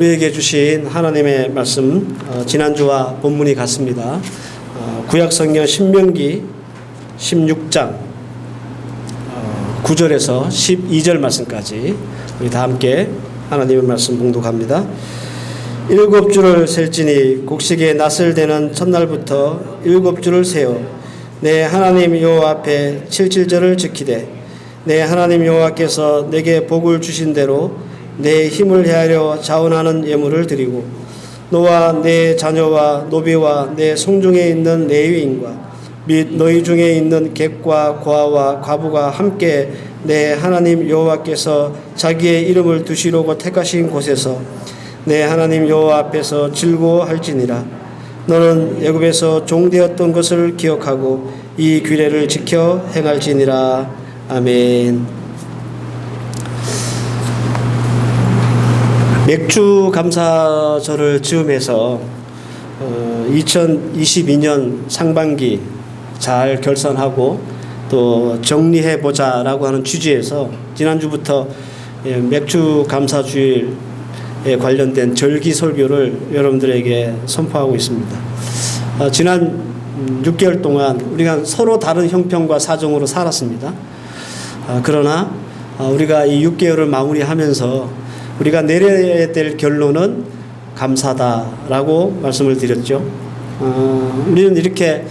우리에게 주신 하나님의 말씀, 지난주와 본문이 같습니다. 구약성경 신명기 16장 9절에서 12절 말씀까지 우리 다 함께 하나님의 말씀 봉독합니다. 7주를 셀지니 곡식의 낫을 대는 첫날부터 7주를 세어 내 하나님 여호와 앞에 77절을 지키되 내 하나님 여호와께서 내게 복을 주신 대로 내 힘을 헤아려 자원하는 예물을 드리고 너와 내 자녀와 노비와 내 송중에 있는 레위인과 및 너희 중에 있는 객과 고아와 과부가 함께 내 하나님 여호와께서 자기의 이름을 두시려고 택하신 곳에서 내 하나님 여호와 앞에서 즐거워할지니라. 너는 애굽에서 종되었던 것을 기억하고 이 규례를 지켜 행할지니라. 아멘. 맥주 감사절을 즈음해서 2022년 상반기 잘 결산하고 또 정리해보자라고 하는 취지에서 지난주부터 맥주 감사주일에 관련된 절기 설교를 여러분들에게 선포하고 있습니다. 지난 6개월 동안 우리가 서로 다른 형편과 사정으로 살았습니다. 그러나 우리가 이 6개월을 마무리하면서 우리가 내려야 될 결론은 감사다라고 말씀을 드렸죠. 우리는 이렇게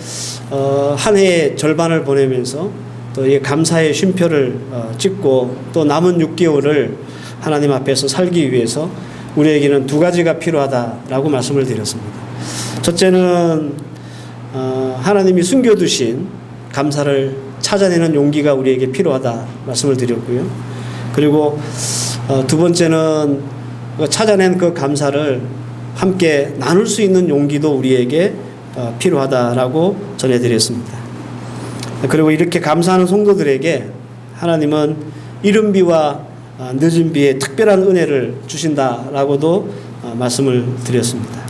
한 해의 절반을 보내면서 또 이 감사의 쉼표를 찍고 또 남은 6개월을 하나님 앞에서 살기 위해서 우리에게는 두 가지가 필요하다라고 말씀을 드렸습니다. 첫째는 하나님이 숨겨두신 감사를 찾아내는 용기가 우리에게 필요하다 말씀을 드렸고요. 그리고 두 번째는 찾아낸 그 감사를 함께 나눌 수 있는 용기도 우리에게 필요하다라고 전해드렸습니다. 그리고 이렇게 감사하는 성도들에게 하나님은 이른 비와 늦은 비에 특별한 은혜를 주신다라고도 말씀을 드렸습니다.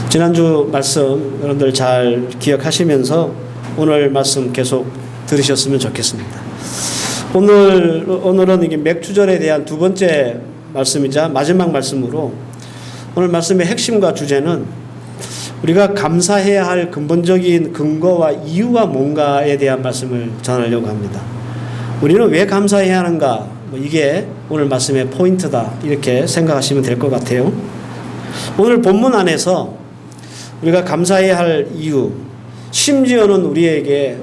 지난주 말씀 여러분들 잘 기억하시면서 오늘 말씀 계속 들으셨으면 좋겠습니다. 오늘은 이게 맥주절에 대한 두 번째 말씀이자 마지막 말씀으로 오늘 말씀의 핵심과 주제는 우리가 감사해야 할 근본적인 근거와 이유가 뭔가에 대한 말씀을 전하려고 합니다. 우리는 왜 감사해야 하는가? 이게 오늘 말씀의 포인트다. 이렇게 생각하시면 될 것 같아요. 오늘 본문 안에서 우리가 감사해야 할 이유, 심지어는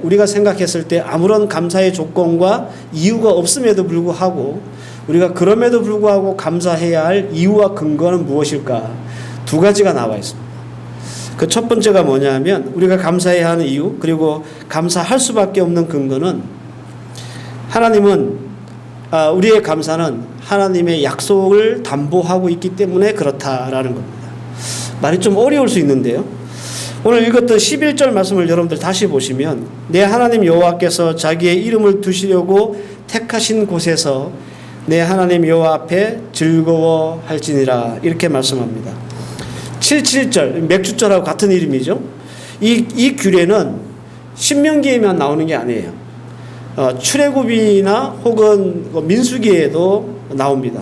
우리가 생각했을 때 아무런 감사의 조건과 이유가 없음에도 불구하고 우리가 그럼에도 불구하고 감사해야 할 이유와 근거는 무엇일까? 두 가지가 나와 있습니다. 그 첫 번째가 뭐냐면 우리가 감사해야 하는 이유 그리고 감사할 수밖에 없는 근거는 하나님은 우리의 감사는 하나님의 약속을 담보하고 있기 때문에 그렇다라는 겁니다. 말이 좀 어려울 수 있는데요. 오늘 읽었던 11절 말씀을 여러분들 다시 보시면 내 하나님 여호와께서 자기의 이름을 두시려고 택하신 곳에서 내 하나님 여호와 앞에 즐거워할지니라 이렇게 말씀합니다. 77절 맥주절하고 같은 이름이죠. 이 규례는 신명기에만 나오는 게 아니에요. 출애굽이나 혹은 민수기에도 나옵니다.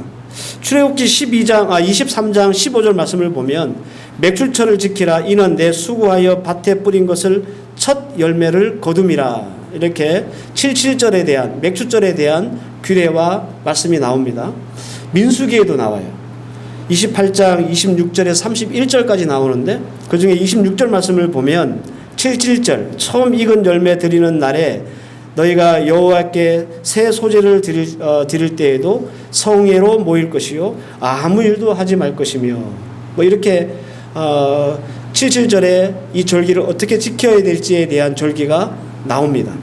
출애굽기 23장 15절 말씀을 보면 맥주철을 지키라 이는 내 수고하여 밭에 뿌린 것을 첫 열매를 거둠이라 이렇게 77절에 대한 맥주절에 대한 규례와 말씀이 나옵니다. 민수기에도 나와요. 28장 26절에 31절까지 나오는데 그중에 26절 말씀을 보면 77절 처음 익은 열매 드리는 날에 너희가 여호와께 새 소재를 드릴 때에도 성회로 모일 것이요 아무 일도 하지 말 것이며 이렇게 77절에 이 절기를 어떻게 지켜야 될지에 대한 절기가 나옵니다.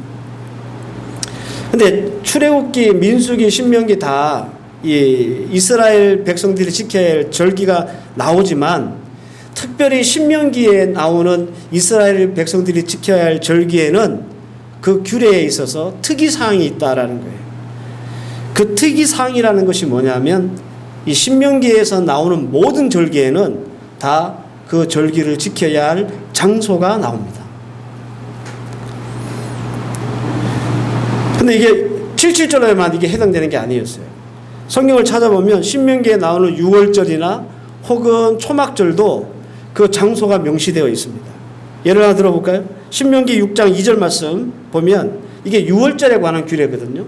근데 출애굽기, 민수기, 신명기 다 이 이스라엘 백성들이 지켜야 할 절기가 나오지만 특별히 신명기에 나오는 이스라엘 백성들이 지켜야 할 절기에는 그 규례에 있어서 특이사항이 있다라는 거예요. 그 특이사항이라는 것이 뭐냐면 이 신명기에서 나오는 모든 절기에는 다 그 절기를 지켜야 할 장소가 나옵니다. 근데 이게 77절에만 이게 해당되는 게 아니었어요. 성경을 찾아보면 신명기에 나오는 6월절이나 혹은 초막절도 그 장소가 명시되어 있습니다. 예를 하나 들어볼까요? 신명기 6장 2절 말씀 보면 이게 6월절에 관한 규례거든요.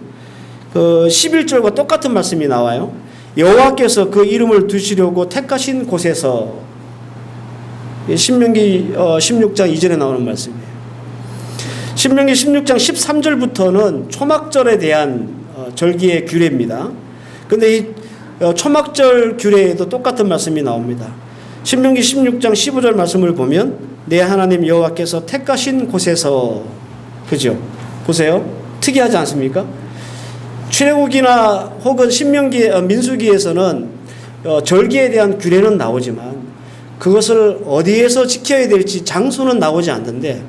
그 11절과 똑같은 말씀이 나와요. 여호와께서 그 이름을 두시려고 택하신 곳에서, 신명기 16장 2절에 나오는 말씀이에요. 신명기 16장 13절부터는 초막절에 대한 절기의 규례입니다. 근데 이 초막절 규례에도 똑같은 말씀이 나옵니다. 신명기 16장 15절 말씀을 보면 내 하나님 여호와께서 택하신 곳에서, 그죠? 보세요. 특이하지 않습니까? 출애굽이나 혹은 신명기, 민수기에서는 절기에 대한 규례는 나오지만 그것을 어디에서 지켜야 될지 장소는 나오지 않는데,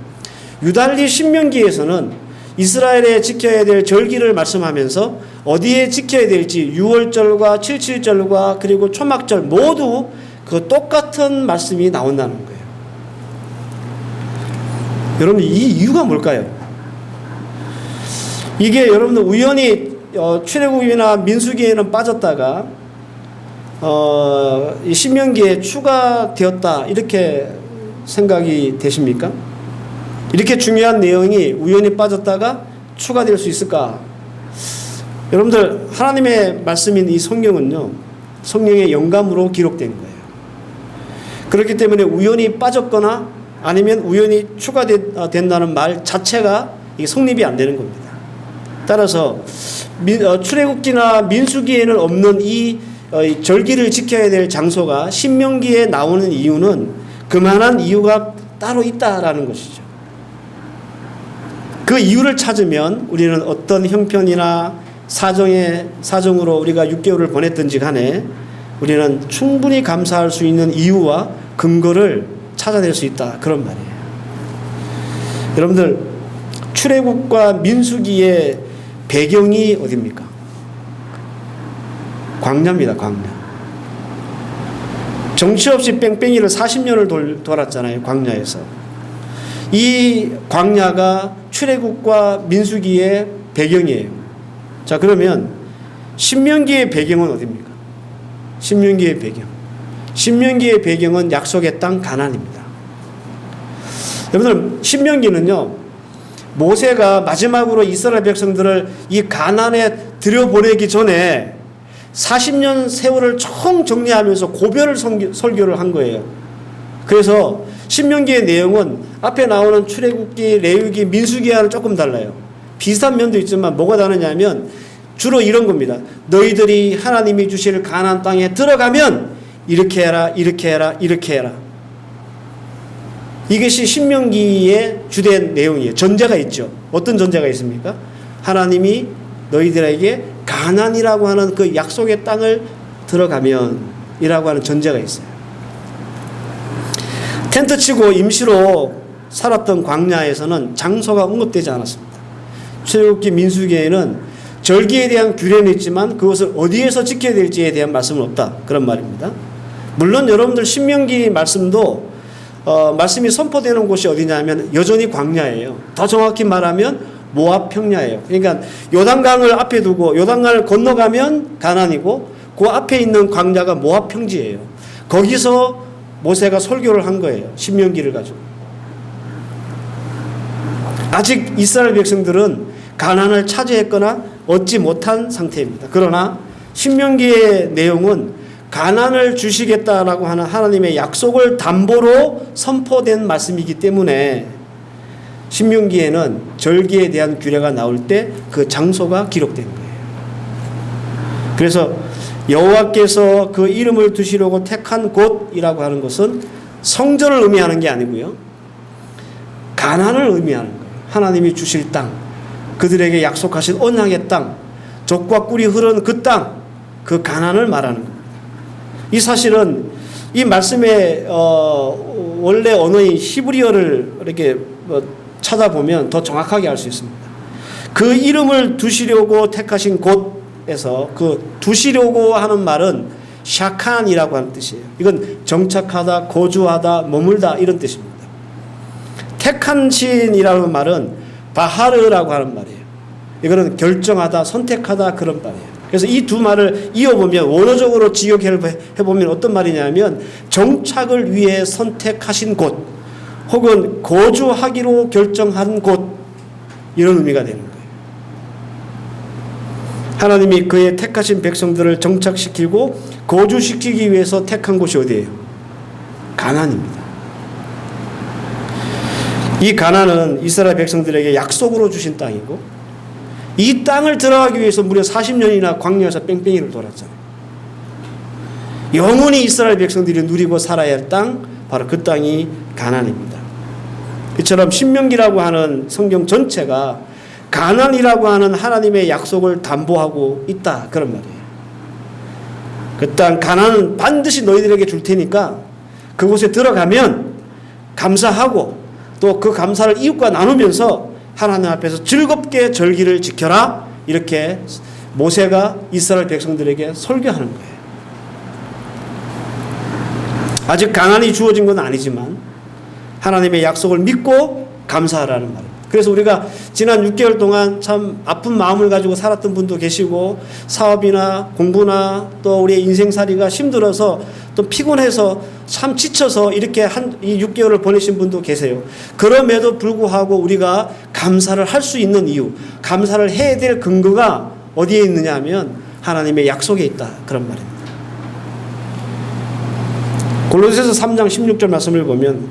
유달리 신명기에서는 이스라엘에 지켜야 될 절기를 말씀하면서 어디에 지켜야 될지 6월절과 77절과 그리고 초막절 모두 그 똑같은 말씀이 나온다는 거예요. 여러분, 이 이유가 뭘까요? 이게 여러분들 우연히 출애굽이나 민수기에는 빠졌다가 이 신명기에 추가되었다 이렇게 생각이 되십니까? 이렇게 중요한 내용이 우연히 빠졌다가 추가될 수 있을까? 여러분들, 하나님의 말씀인 이 성경은요, 성령의 영감으로 기록된 거예요. 그렇기 때문에 우연히 빠졌거나 아니면 우연히 추가된다는 말 자체가 이게 성립이 안 되는 겁니다. 따라서 출애굽기나 민수기에는 없는 이 절기를 지켜야 될 장소가 신명기에 나오는 이유는 그만한 이유가 따로 있다라는 것이죠. 그 이유를 찾으면 우리는 어떤 형편이나 사정으로 우리가 6개월을 보냈든지 간에 우리는 충분히 감사할 수 있는 이유와 근거를 찾아낼 수 있다, 그런 말이에요. 여러분들, 출애굽과 민수기의 배경이 어디입니까? 광야입니다. 광야. 정치 없이 뺑뺑이를 40년을 돌았잖아요, 광야에서. 이 광야가 출애굽과 민수기의 배경이에요. 자, 그러면 신명기의 배경은 어디입니까? 신명기의 배경. 신명기의 배경은 약속의 땅 가나안입니다. 여러분들, 신명기는요, 모세가 마지막으로 이스라엘 백성들을 이 가나안에 들여보내기 전에 40년 세월을 총 정리하면서 고별을 설교를 한 거예요. 그래서 신명기의 내용은 앞에 나오는 출애굽기, 레위기, 민수기와는 조금 달라요. 비슷한 면도 있지만 뭐가 다르냐면 주로 이런 겁니다. 너희들이 하나님이 주실 가나안 땅에 들어가면 이렇게 해라, 이렇게 해라, 이렇게 해라. 이것이 신명기의 주된 내용이에요. 전제가 있죠. 어떤 전제가 있습니까? 하나님이 너희들에게 가나안이라고 하는 그 약속의 땅을 들어가면 이라고 하는 전제가 있어요. 텐트 치고 임시로 살았던 광야에서는 장소가 언급되지 않았습니다. 출애굽기, 민수기에는 절기에 대한 규례는 있지만 그것을 어디에서 지켜야 될지에 대한 말씀은 없다, 그런 말입니다. 물론 여러분들 신명기 말씀도 말씀이 선포되는 곳이 어디냐면 여전히 광야예요. 더 정확히 말하면 모압 평야예요. 그러니까 요단강을 앞에 두고 요단강을 건너가면 가나안이고 그 앞에 있는 광야가 모압 평지예요. 거기서 모세가 설교를 한 거예요. 신명기를 가지고. 아직 이스라엘 백성들은 가나안을 차지했거나 얻지 못한 상태입니다. 그러나 신명기의 내용은 가나안을 주시겠다라고 하는 하나님의 약속을 담보로 선포된 말씀이기 때문에 신명기에는 절기에 대한 규례가 나올 때 그 장소가 기록된 거예요. 그래서 여호와께서 그 이름을 두시려고 택한 곳이라고 하는 것은 성전을 의미하는 게 아니고요, 가나안을 의미하는 거예요. 하나님이 주실 땅, 그들에게 약속하신 언약의 땅, 젖과 꿀이 흐르는 그 땅, 그 가나안을 말하는 겁니다. 이 사실은 이 곳의 원래 언어인 히브리어를 이렇게 찾아보면 더 정확하게 알 수 있습니다. 그 이름을 두시려고 택하신 곳에서 그 두시려고 하는 말은 샤칸이라고 하는 뜻이에요. 이건 정착하다, 거주하다, 머물다 이런 뜻입니다. 택한신이라는 말은 바하르라고 하는 말이에요. 이거는 결정하다, 선택하다 그런 말이에요. 그래서 이 두 말을 이어보면 원어적으로 직역해보면 어떤 말이냐면 정착을 위해 선택하신 곳 혹은 거주하기로 결정한 곳, 이런 의미가 되는 거예요. 하나님이 그의 택하신 백성들을 정착시키고 거주시키기 위해서 택한 곳이 어디예요? 가나안입니다. 이 가나안은 이스라엘 백성들에게 약속으로 주신 땅이고 이 땅을 들어가기 위해서 무려 40년이나 광야에서 뺑뺑이를 돌았잖아요. 영원히 이스라엘 백성들이 누리고 살아야 할 땅, 바로 그 땅이 가나안입니다. 이처럼 신명기라고 하는 성경 전체가 가나안이라고 하는 하나님의 약속을 담보하고 있다, 그런 말이에요. 그 땅 가나안은 반드시 너희들에게 줄 테니까 그곳에 들어가면 감사하고 또 그 감사를 이웃과 나누면서 하나님 앞에서 즐겁게 절기를 지켜라, 이렇게 모세가 이스라엘 백성들에게 설교하는 거예요. 아직 가나안이 주어진 건 아니지만 하나님의 약속을 믿고 감사하라는 말입니다. 그래서 우리가 지난 6개월 동안 참 아픈 마음을 가지고 살았던 분도 계시고 사업이나 공부나 또 우리의 인생살이가 힘들어서 또 피곤해서 참 지쳐서 이렇게 이 6개월을 보내신 분도 계세요. 그럼에도 불구하고 우리가 감사를 할 수 있는 이유, 감사를 해야 될 근거가 어디에 있느냐 하면 하나님의 약속에 있다, 그런 말입니다. 골로새서 3장 16절 말씀을 보면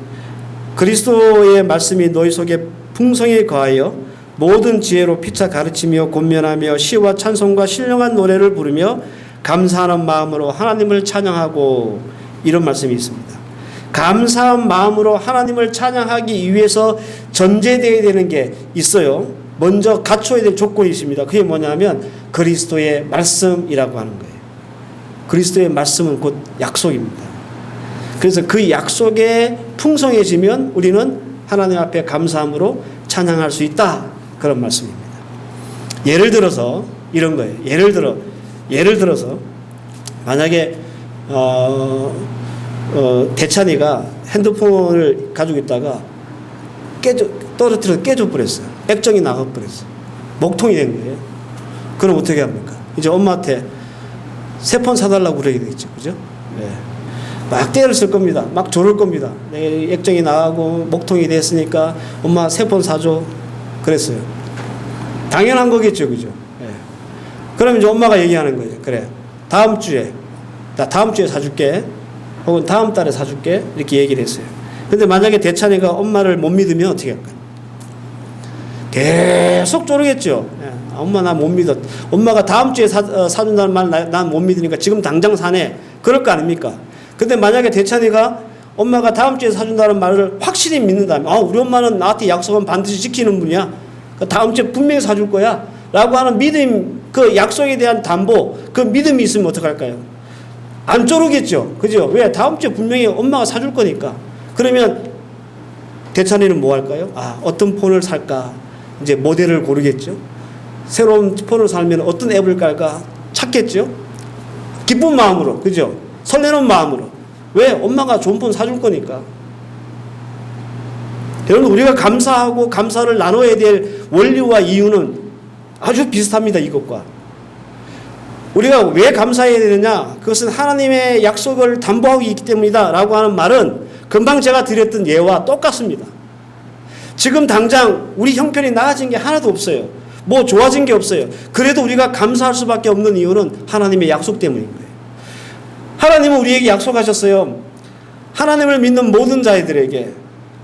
그리스도의 말씀이 너희 속에 풍성에 거하여 모든 지혜로 피차 가르치며 권면하며 시와 찬송과 신령한 노래를 부르며 감사하는 마음으로 하나님을 찬양하고, 이런 말씀이 있습니다. 감사한 마음으로 하나님을 찬양하기 위해서 전제되어야 되는 게 있어요. 먼저 갖춰야 될 조건이 있습니다. 그게 뭐냐면 그리스도의 말씀이라고 하는 거예요. 그리스도의 말씀은 곧 약속입니다. 그래서 그 약속에 풍성해지면 우리는 하나님 앞에 감사함으로 찬양할 수 있다, 그런 말씀입니다. 예를 들어서 이런 거예요. 예를 들어서 만약에 대찬이가 핸드폰을 가지고 있다가 떨어뜨려서 깨져버렸어요. 액정이 나가버렸어요. 목통이 된 거예요. 그럼 어떻게 합니까? 이제 엄마한테 새 폰 사달라고 그러게 되겠죠. 그죠? 네. 막 떼를 쓸 겁니다. 막 조를 겁니다. 내 액정이 나가고 목통이 됐으니까 엄마 새 폰 사줘, 그랬어요. 당연한 거겠죠. 그죠? 네. 그럼 이제 엄마가 얘기하는 거예요. 그래, 다음 주에 사줄게, 혹은 다음 달에 사줄게, 이렇게 얘기를 했어요. 근데 만약에 대찬이가 엄마를 못 믿으면 어떻게 할까요? 계속 조르겠죠. 네. 엄마 나 못 믿어. 엄마가 다음 주에 사준다는 말 난 못 믿으니까 지금 당장 사네, 그럴 거 아닙니까? 근데 만약에 대찬이가 엄마가 다음 주에 사준다는 말을 확실히 믿는다면, 우리 엄마는 나한테 약속은 반드시 지키는 분이야, 다음 주에 분명히 사줄 거야 라고 하는 믿음, 그 약속에 대한 담보, 그 믿음이 있으면 어떡할까요? 안 쪼르겠죠. 그죠? 왜? 다음 주에 분명히 엄마가 사줄 거니까. 그러면 대찬이는 뭐 할까요? 어떤 폰을 살까? 이제 모델을 고르겠죠. 새로운 폰을 살면 어떤 앱을 깔까 찾겠죠. 기쁜 마음으로, 그죠? 설레는 마음으로. 왜? 엄마가 좋은 폰 사줄 거니까. 여러분, 우리가 감사하고 감사를 나눠야 될 원리와 이유는 아주 비슷합니다. 이것과. 우리가 왜 감사해야 되느냐? 그것은 하나님의 약속을 담보하고 있기 때문이다 라고 하는 말은 금방 제가 드렸던 예와 똑같습니다. 지금 당장 우리 형편이 나아진 게 하나도 없어요. 뭐 좋아진 게 없어요. 그래도 우리가 감사할 수밖에 없는 이유는 하나님의 약속 때문인 거예요. 하나님은 우리에게 약속하셨어요. 하나님을 믿는 모든 자들에게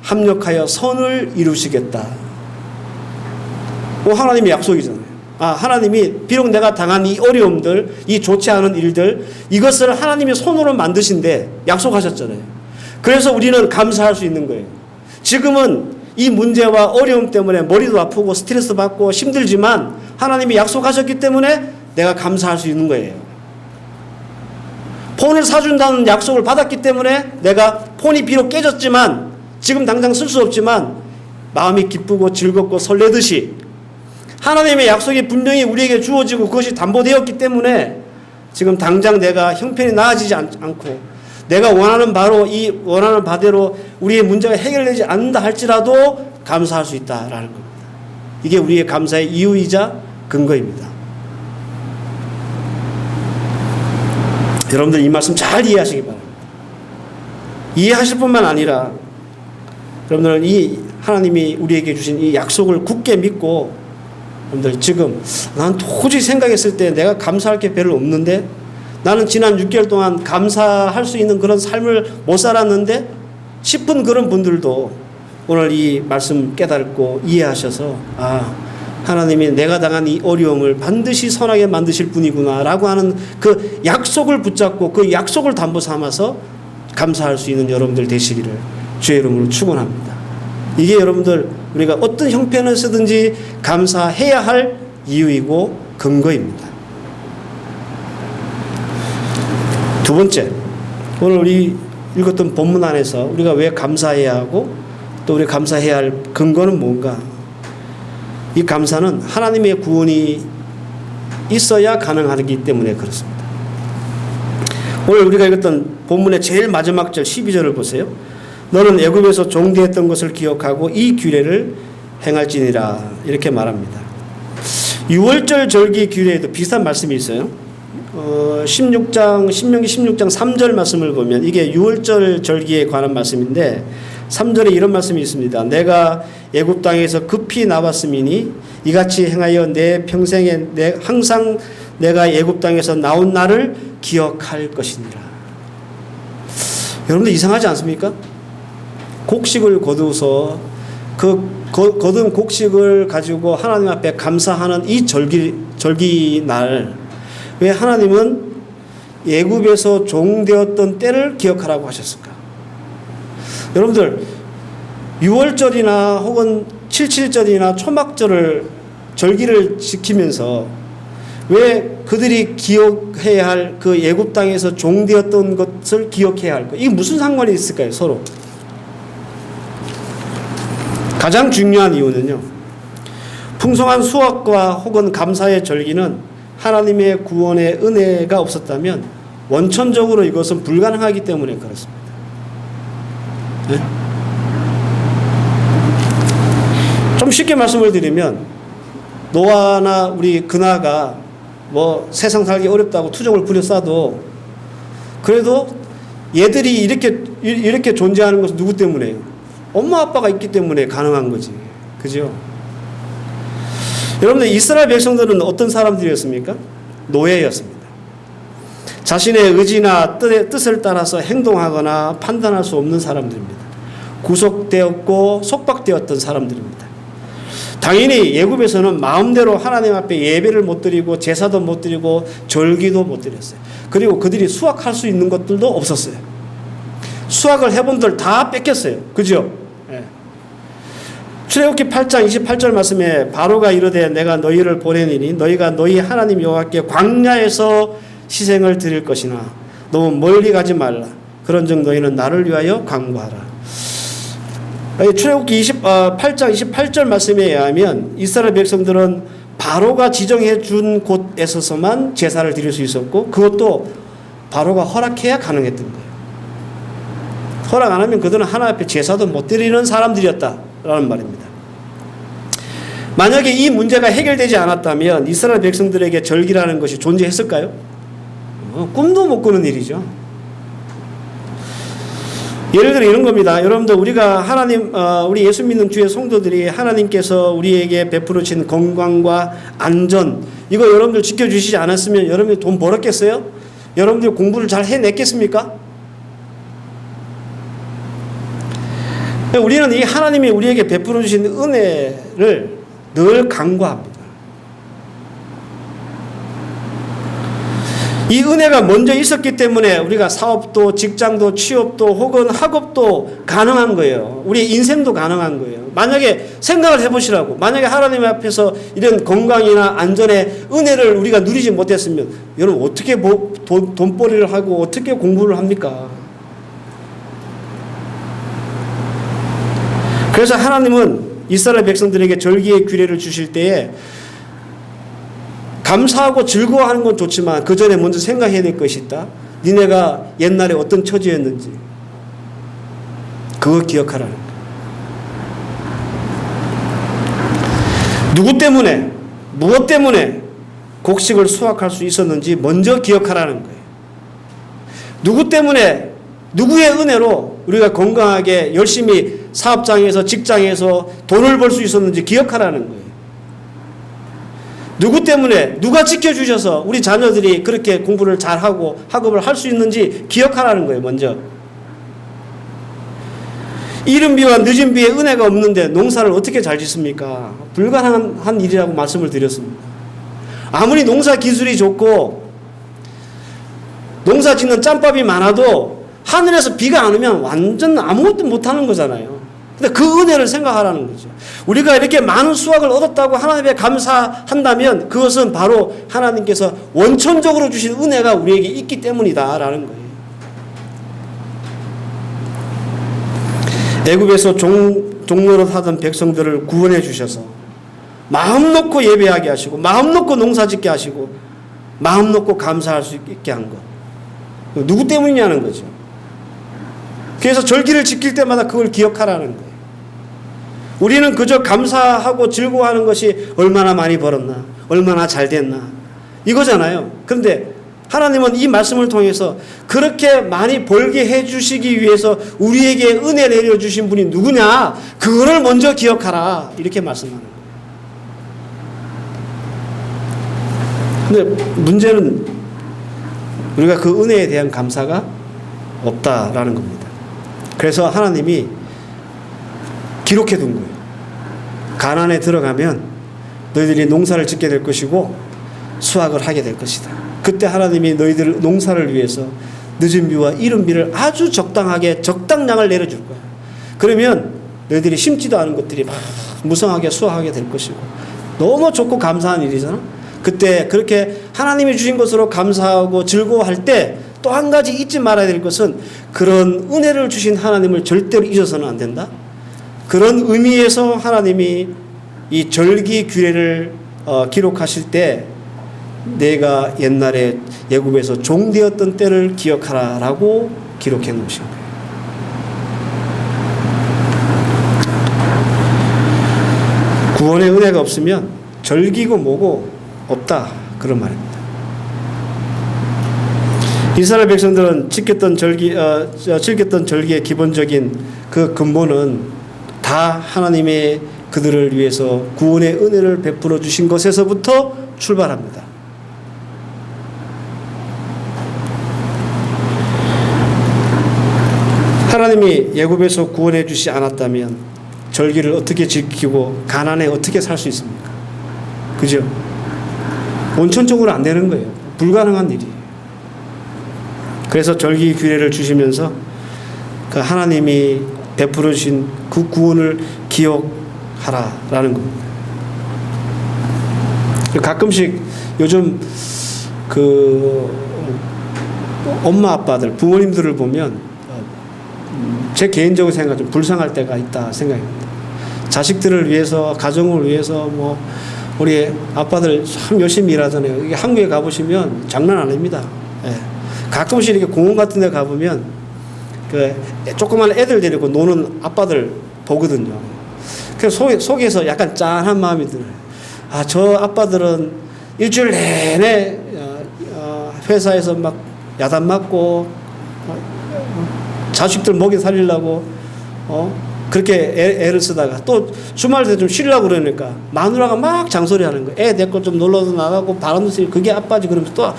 합력하여 선을 이루시겠다. 하나님의 약속이잖아요. 하나님이 비록 내가 당한 이 어려움들, 이 좋지 않은 일들, 이것을 하나님의 손으로 만드신데 약속하셨잖아요. 그래서 우리는 감사할 수 있는 거예요. 지금은 이 문제와 어려움 때문에 머리도 아프고 스트레스 받고 힘들지만 하나님이 약속하셨기 때문에 내가 감사할 수 있는 거예요. 폰을 사준다는 약속을 받았기 때문에 내가 폰이 비록 깨졌지만 지금 당장 쓸 수 없지만 마음이 기쁘고 즐겁고 설레듯이 하나님의 약속이 분명히 우리에게 주어지고 그것이 담보되었기 때문에 지금 당장 내가 형편이 나아지지 않고 내가 원하는 바대로 우리의 문제가 해결되지 않는다 할지라도 감사할 수 있다라는 겁니다. 이게 우리의 감사의 이유이자 근거입니다. 여러분들 이 말씀 잘 이해하시기 바랍니다. 이해하실 뿐만 아니라 여러분들은 이 하나님이 우리에게 주신 이 약속을 굳게 믿고, 여러분들 지금 난 도저히 생각했을 때 내가 감사할 게 별로 없는데, 나는 지난 6개월 동안 감사할 수 있는 그런 삶을 못 살았는데 싶은 그런 분들도 오늘 이 말씀 깨닫고 이해하셔서, 하나님이 내가 당한 이 어려움을 반드시 선하게 만드실 분이구나 라고 하는 그 약속을 붙잡고 그 약속을 담보 삼아서 감사할 수 있는 여러분들 되시기를 주의 이름으로 축원합니다. 이게 여러분들 우리가 어떤 형편에서든지 감사해야 할 이유이고 근거입니다. 두 번째, 오늘 우리 읽었던 본문 안에서 우리가 왜 감사해야 하고 또 우리 감사해야 할 근거는 뭔가? 이 감사는 하나님의 구원이 있어야 가능하기 때문에 그렇습니다. 오늘 우리가 읽었던 본문의 제일 마지막 절 12절을 보세요. 너는 애굽에서 종되었던 것을 기억하고 이 규례를 행할지니라, 이렇게 말합니다. 6월절 절기 규례에도 비슷한 말씀이 있어요. 신명기 16장 3절 말씀을 보면 이게 6월절 절기에 관한 말씀인데 3절에 이런 말씀이 있습니다. 내가 애굽 땅에서 급히 나왔음이니 이같이 행하여 내 평생에 항상 내가 애굽 땅에서 나온 날을 기억할 것이니라. 여러분들 이상하지 않습니까? 곡식을 거두어서 그 거둔 곡식을 가지고 하나님 앞에 감사하는 이 절기 날, 왜 하나님은 애굽에서 종되었던 때를 기억하라고 하셨을까? 여러분들 6월절이나 혹은 77절이나 초막절을 절기를 지키면서 왜 그들이 기억해야 할 그 애굽 땅에서 종되었던 것을 기억해야 할까? 이게 무슨 상관이 있을까요, 서로? 가장 중요한 이유는요, 풍성한 수확과 혹은 감사의 절기는 하나님의 구원의 은혜가 없었다면 원천적으로 이것은 불가능하기 때문에 그렇습니다. 네? 좀 쉽게 말씀을 드리면, 노아나 우리 그나가 뭐 세상 살기 어렵다고 투정을 부려싸도 그래도 얘들이 이렇게 존재하는 것은 누구 때문에요? 엄마 아빠가 있기 때문에 가능한 거지. 그죠? 여러분들 이스라엘 백성들은 어떤 사람들이었습니까? 노예였습니다. 자신의 의지나 뜻을 따라서 행동하거나 판단할 수 없는 사람들입니다. 구속되었고 속박되었던 사람들입니다. 당연히 애굽에서는 마음대로 하나님 앞에 예배를 못 드리고 제사도 못 드리고 절기도 못 드렸어요. 그리고 그들이 수확할 수 있는 것들도 없었어요. 수확을 해본들 다 뺏겼어요. 그죠? 예. 출애굽기 8장 28절 말씀에 바로가 이르되 내가 너희를 보내니니 너희가 너희 하나님 여호와께 광야에서 희생을 드릴 것이나 너무 멀리 가지 말라. 그런즉 너희는 나를 위하여 강구하라. 출애굽기 8장 28절 말씀에 의하면 이스라엘 백성들은 바로가 지정해 준 곳에서만 제사를 드릴 수 있었고 그것도 바로가 허락해야 가능했던 거예요. 허락 안 하면 그들은 하나님 앞에 제사도 못 드리는 사람들이었다라는 말입니다. 만약에 이 문제가 해결되지 않았다면 이스라엘 백성들에게 절기라는 것이 존재했을까요? 꿈도 못 꾸는 일이죠. 예를 들어 이런 겁니다. 여러분들 우리가 우리 예수 믿는 주의 성도들이 하나님께서 우리에게 베풀어 주신 건강과 안전, 이거 여러분들 지켜주시지 않았으면 여러분들 돈 벌었겠어요? 여러분들 공부를 잘 해냈겠습니까? 우리는 이 하나님이 우리에게 베풀어 주신 은혜를 늘 간구합니다. 이 은혜가 먼저 있었기 때문에 우리가 사업도 직장도 취업도 혹은 학업도 가능한 거예요. 우리 인생도 가능한 거예요. 만약에 생각을 해보시라고, 만약에 하나님 앞에서 이런 건강이나 안전의 은혜를 우리가 누리지 못했으면 여러분 어떻게 돈벌이를 하고 어떻게 공부를 합니까? 그래서 하나님은 이스라엘 백성들에게 절기의 규례를 주실 때에 감사하고 즐거워하는 건 좋지만 그 전에 먼저 생각해야 될 것이 있다. 니네가 옛날에 어떤 처지였는지 그거 기억하라는 거예요. 누구 때문에, 무엇 때문에 곡식을 수확할 수 있었는지 먼저 기억하라는 거예요. 누구 때문에, 누구의 은혜로 우리가 건강하게 열심히 사업장에서, 직장에서 돈을 벌 수 있었는지 기억하라는 거예요. 누구 때문에, 누가 지켜주셔서 우리 자녀들이 그렇게 공부를 잘하고 학업을 할 수 있는지 기억하라는 거예요, 먼저. 이른 비와 늦은 비에 은혜가 없는데 농사를 어떻게 잘 짓습니까? 불가능한 일이라고 말씀을 드렸습니다. 아무리 농사 기술이 좋고 농사 짓는 짬밥이 많아도 하늘에서 비가 안 오면 완전 아무것도 못하는 거잖아요. 근데 그 은혜를 생각하라는 거죠. 우리가 이렇게 많은 수확을 얻었다고 하나님께 감사한다면 그것은 바로 하나님께서 원천적으로 주신 은혜가 우리에게 있기 때문이다라는 거예요. 애굽에서 종노릇 하던 백성들을 구원해 주셔서 마음 놓고 예배하게 하시고 마음 놓고 농사 짓게 하시고 마음 놓고 감사할 수 있게 한 것. 누구 때문이냐는 거죠. 그래서 절기를 지킬 때마다 그걸 기억하라는 거예요. 우리는 그저 감사하고 즐거워하는 것이 얼마나 많이 벌었나, 얼마나 잘 됐나 이거잖아요. 그런데 하나님은 이 말씀을 통해서 그렇게 많이 벌게 해주시기 위해서 우리에게 은혜 내려주신 분이 누구냐, 그거를 먼저 기억하라 이렇게 말씀하는 거예요. 근데 문제는 우리가 그 은혜에 대한 감사가 없다라는 겁니다. 그래서 하나님이 기록해 둔 거예요. 가나안에 들어가면 너희들이 농사를 짓게 될 것이고 수확을 하게 될 것이다. 그때 하나님이 너희들 농사를 위해서 늦은 비와 이른 비를 아주 적당하게 적당량을 내려줄 거야. 그러면 너희들이 심지도 않은 것들이 막 무성하게 수확하게 될 것이고 너무 좋고 감사한 일이잖아. 그때 그렇게 하나님이 주신 것으로 감사하고 즐거워할 때 또 한 가지 잊지 말아야 될 것은 그런 은혜를 주신 하나님을 절대로 잊어서는 안 된다. 그런 의미에서 하나님이 이 절기 규례를 기록하실 때 내가 옛날에 애굽에서 종되었던 때를 기억하라 라고 기록해 놓으신 거예요. 구원의 은혜가 없으면 절기고 뭐고 없다 그런 말입니다. 이스라엘 백성들은 지켰던 절기의 기본적인 그 근본은 다 하나님의 그들을 위해서 구원의 은혜를 베풀어 주신 것에서부터 출발합니다. 하나님이 애굽에서 구원해 주시지 않았다면 절기를 어떻게 지키고 가나안에 어떻게 살 수 있습니까? 그죠? 원천적으로 안 되는 거예요. 불가능한 일이에요. 그래서 절기 규례를 주시면서 그 하나님이 베풀어 주신 그 구원을 기억하라라는 겁니다. 가끔씩 요즘 그 엄마 아빠들 부모님들을 보면 제 개인적으로 생각 좀 불쌍할 때가 있다 생각합니다. 자식들을 위해서 가정을 위해서 뭐 우리 아빠들 참 열심히 일하잖아요. 이게 한국에 가보시면 장난 아닙니다. 예. 가끔씩 이렇게 공원 같은 데 가보면 그 조그만 애들 데리고 노는 아빠들 보거든요. 그래서 속에서 약간 짠한 마음이 들어요. 아, 저 아빠들은 일주일 내내 회사에서 막 야단 맞고 자식들 먹이 살리려고 그렇게 애를 쓰다가 또 주말 때 좀 쉬려고 그러니까 마누라가 막 장소리 하는 거예요. 애 데리고 좀 놀러도 나가고 바람도 쐬고 그게 아빠지. 그러면서 또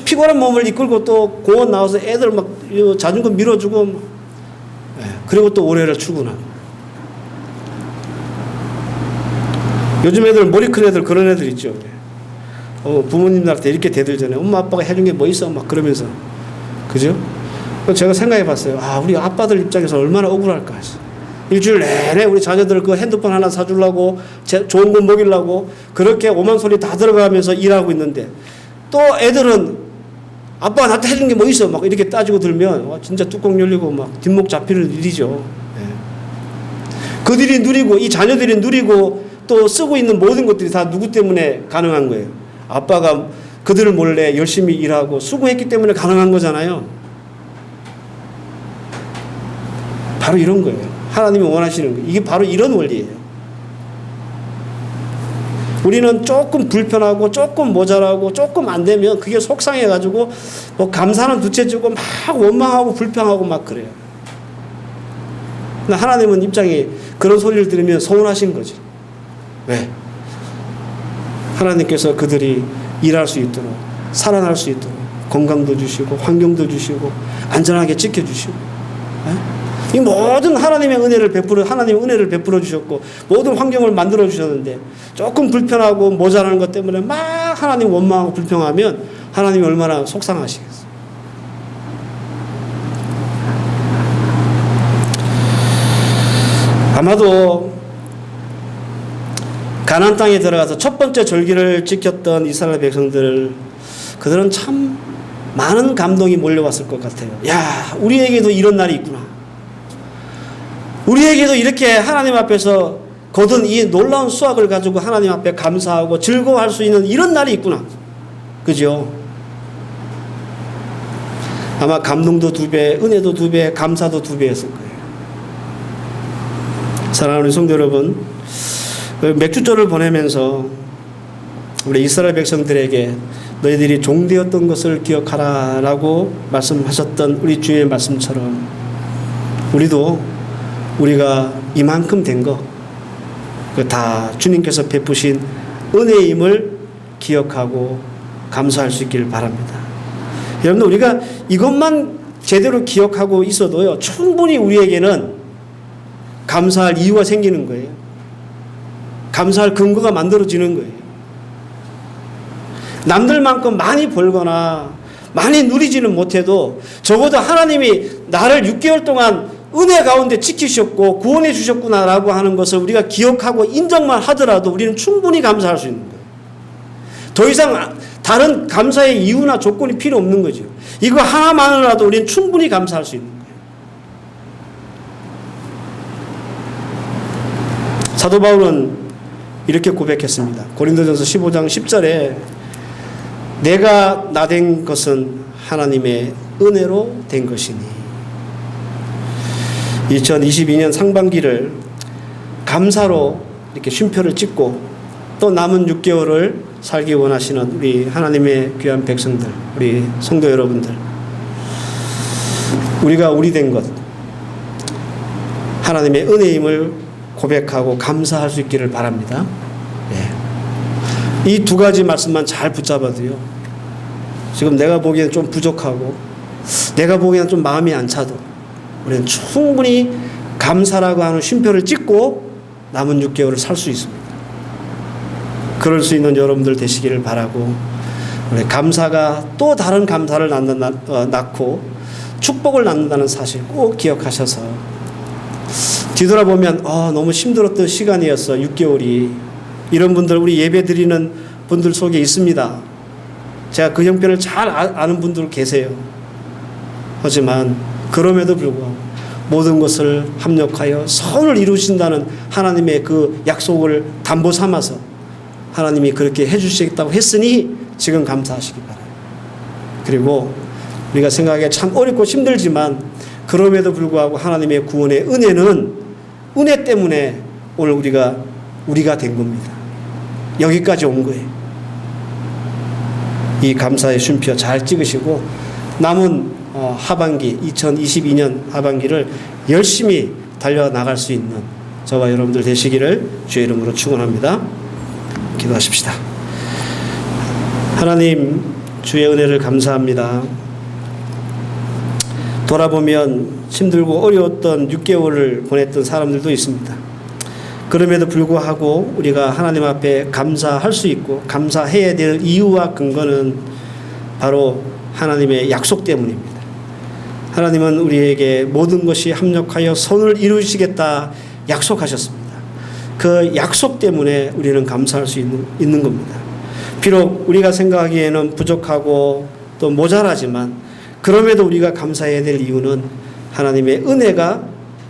피곤한 몸을 이끌고 또 공원 나와서 애들 막 자전거 밀어주고 그리고 또 올해를 출근하고. 요즘 애들 머리 큰 애들 그런 애들 있죠. 부모님들한테 이렇게 대들잖아요. 엄마 아빠가 해준 게 뭐 있어 막 그러면서. 그죠? 제가 생각해 봤어요. 아, 우리 아빠들 입장에서 얼마나 억울할까 해서. 일주일 내내 우리 자녀들 그 핸드폰 하나 사주려고 좋은 거 먹이려고 그렇게 오만 소리 다 들어가면서 일하고 있는데 또 애들은 아빠가 나한테 해준 게 뭐 있어 막 이렇게 따지고 들면 진짜 뚜껑 열리고 막 뒷목 잡히는 일이죠. 그들이 누리고 이 자녀들이 누리고 또 쓰고 있는 모든 것들이 다 누구 때문에 가능한 거예요. 아빠가 그들을 몰래 열심히 일하고 수고했기 때문에 가능한 거잖아요. 바로 이런 거예요. 하나님이 원하시는 거. 이게 바로 이런 원리예요. 우리는 조금 불편하고 조금 모자라고 조금 안 되면 그게 속상해가지고 뭐 감사는 두째지고 막 원망하고 불평하고 막 그래요. 근데 하나님은 입장이 그런 소리를 들으면 서운하신 거지. 왜? 하나님께서 그들이 일할 수 있도록, 살아날 수 있도록 건강도 주시고 환경도 주시고 안전하게 지켜주시고, 이 모든 하나님의 은혜를 베풀어 주셨고 모든 환경을 만들어 주셨는데 조금 불편하고 모자라는 것 때문에 막 하나님 원망하고 불평하면 하나님이 얼마나 속상하시겠어요. 아마도 가나안 땅에 들어가서 첫 번째 절기를 지켰던 이스라엘 백성들, 그들은 참 많은 감동이 몰려왔을 것 같아요. 야, 우리에게도 이런 날이 있구나. 우리에게도 이렇게 하나님 앞에서 거둔 이 놀라운 수확을 가지고 하나님 앞에 감사하고 즐거워할 수 있는 이런 날이 있구나. 그죠? 아마 감동도 2배, 은혜도 2배, 감사도 2배였을 거예요. 사랑하는 성도 여러분, 맥주절을 보내면서 우리 이스라엘 백성들에게 너희들이 종되었던 것을 기억하라 라고 말씀하셨던 우리 주의 말씀처럼 우리가 이만큼 된 거 다 주님께서 베푸신 은혜임을 기억하고 감사할 수 있기를 바랍니다. 여러분들, 우리가 이것만 제대로 기억하고 있어도요, 충분히 우리에게는 감사할 이유가 생기는 거예요. 감사할 근거가 만들어지는 거예요. 남들만큼 많이 벌거나 많이 누리지는 못해도 적어도 하나님이 나를 6개월 동안 은혜 가운데 지키셨고 구원해 주셨구나라고 하는 것을 우리가 기억하고 인정만 하더라도 우리는 충분히 감사할 수 있는 거예요. 더 이상 다른 감사의 이유나 조건이 필요 없는 거죠. 이거 하나만으로라도 우리는 충분히 감사할 수 있는 거예요. 사도 바울은 이렇게 고백했습니다. 고린도전서 15장 10절에 내가 나된 것은 하나님의 은혜로 된 것이니. 2022년 상반기를 감사로 이렇게 쉼표를 찍고 또 남은 6개월을 살기 원하시는 우리 하나님의 귀한 백성들, 우리 성도 여러분들, 우리가 우리 된 것, 하나님의 은혜임을 고백하고 감사할 수 있기를 바랍니다. 이 2가지 말씀만 잘 붙잡아도요, 지금 내가 보기에는 좀 부족하고 내가 보기에는 좀 마음이 안 차도 우리는 충분히 감사라고 하는 쉼표를 찍고 남은 6개월을 살 수 있습니다. 그럴 수 있는 여러분들 되시기를 바라고, 우리 감사가 또 다른 감사를 낳고 축복을 낳는다는 사실 꼭 기억하셔서 뒤돌아보면 너무 힘들었던 시간이었어 6개월이. 이런 분들, 우리 예배 드리는 분들 속에 있습니다. 제가 그 형편을 잘 아는 분들 계세요. 하지만 그럼에도 불구하고 모든 것을 합력하여 선을 이루신다는 하나님의 그 약속을 담보 삼아서 하나님이 그렇게 해주시겠다고 했으니 지금 감사하시기 바라요. 그리고 우리가 생각하기에 참 어렵고 힘들지만 그럼에도 불구하고 하나님의 구원의 은혜는 은혜 때문에 오늘 우리가 된 겁니다. 여기까지 온 거예요. 이 감사의 쉼표 잘 찍으시고 남은 하반기 2022년 하반기를 열심히 달려나갈 수 있는 저와 여러분들 되시기를 주의 이름으로 축원합니다. 기도하십시다. 하나님, 주의 은혜를 감사합니다. 돌아보면 힘들고 어려웠던 6개월을 보냈던 사람들도 있습니다. 그럼에도 불구하고 우리가 하나님 앞에 감사할 수 있고 감사해야 될 이유와 근거는 바로 하나님의 약속 때문입니다. 하나님은 우리에게 모든 것이 합력하여 선을 이루시겠다 약속하셨습니다. 그 약속 때문에 우리는 감사할 수 있는 겁니다. 비록 우리가 생각하기에는 부족하고 또 모자라지만 그럼에도 우리가 감사해야 될 이유는 하나님의 은혜가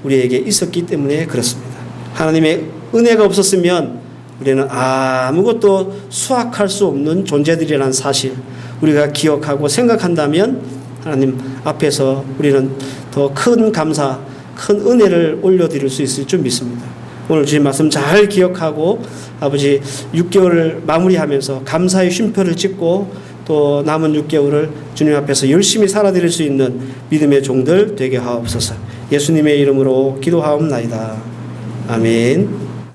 우리에게 있었기 때문에 그렇습니다. 하나님의 은혜가 없었으면 우리는 아무것도 수확할 수 없는 존재들이라는 사실 우리가 기억하고 생각한다면 하나님 앞에서 우리는 더 큰 감사, 큰 은혜를 올려드릴 수 있을 줄 믿습니다. 오늘 주신 말씀 잘 기억하고 아버지 6개월을 마무리하면서 감사의 쉼표를 찍고 또 남은 6개월을 주님 앞에서 열심히 살아드릴 수 있는 믿음의 종들 되게 하옵소서. 예수님의 이름으로 기도하옵나이다. 아멘.